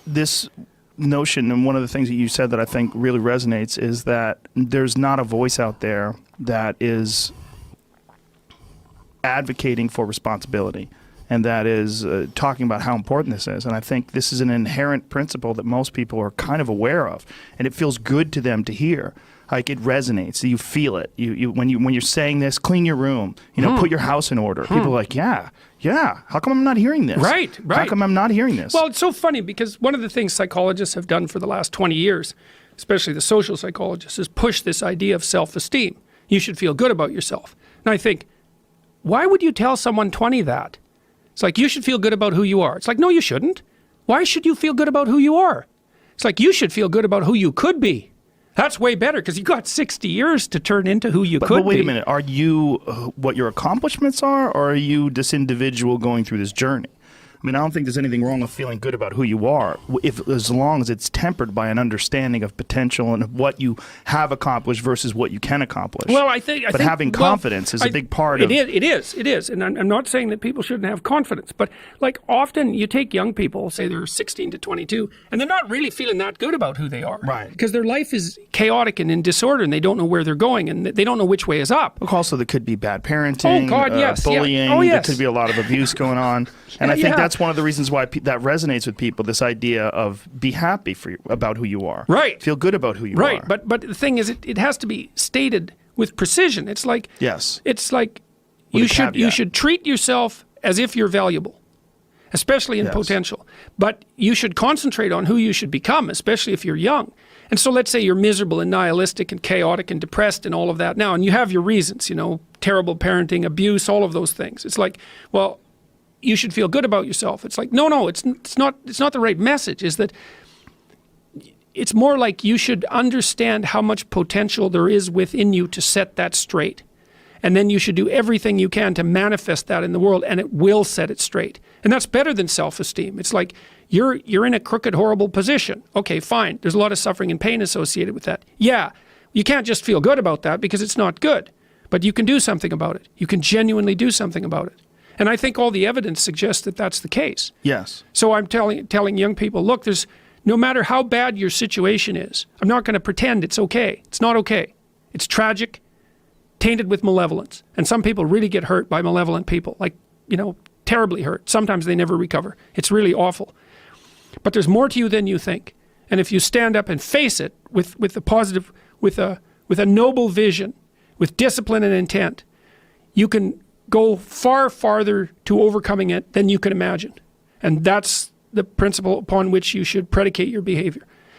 this notion, and one of the things that you said that I think really resonates, is that there's not a voice out there that is advocating for responsibility, and that is talking about how important this is. And I think this is an inherent principle that most people are kind of aware of, and it feels good to them to hear. Like, it resonates. You feel it. When you're saying this, clean your room, put your house in order. People are like, yeah. How come I'm not hearing this? Right. How come I'm not hearing this? Well, it's so funny because one of the things psychologists have done for the last 20 years, especially the social psychologists, is push this idea of self-esteem. You should feel good about yourself. And I think, why would you tell someone 20 that? It's like, you should feel good about who you are. It's like, no, you shouldn't. Why should you feel good about who you are? It's like, you should feel good about who you could be. That's way better because you got 60 years to turn into who you could be. But wait a minute. Are you what your accomplishments are, or are you this individual going through this journey? I mean, I don't think there's anything wrong with feeling good about who you are, as long as it's tempered by an understanding of potential and of what you have accomplished versus what you can accomplish. Well, I think having confidence is a big part of it. It is. And I'm not saying that people shouldn't have confidence, but like often you take young people, say they're 16 to 22, and they're not really feeling that good about who they are. Right. Because their life is chaotic and in disorder, and they don't know where they're going, and they don't know which way is up. Look, also, there could be bad parenting, bullying. Yeah. Oh, yes. There could be a lot of abuse going on. And I think that's one of the reasons why that resonates with people, this idea of be happy about who you are. Right. Feel good about who you are. Right. But the thing is, it has to be stated with precision. It's like, yes. It's like you should treat yourself as if you're valuable, especially in potential. But you should concentrate on who you should become, especially if you're young. And so let's say you're miserable and nihilistic and chaotic and depressed and all of that now, and you have your reasons, terrible parenting, abuse, all of those things. It's like, well, you should feel good about yourself. It's like, no, it's not the right message. Is that it's more like you should understand how much potential there is within you to set that straight. And then you should do everything you can to manifest that in the world, and it will set it straight. And that's better than self-esteem. It's like you're in a crooked, horrible position. Okay, fine. There's a lot of suffering and pain associated with that. Yeah, you can't just feel good about that because it's not good. But you can do something about it. You can genuinely do something about it. And I think all the evidence suggests that that's the case. Yes. So I'm telling young people, look, no matter how bad your situation is, I'm not going to pretend it's okay. It's not okay. It's tragic, tainted with malevolence. And some people really get hurt by malevolent people, like, terribly hurt. Sometimes they never recover. It's really awful. But there's more to you than you think. And if you stand up and face it with a positive, with a noble vision, with discipline and intent, you can go far farther to overcoming it than you can imagine. And that's the principle upon which you should predicate your behavior.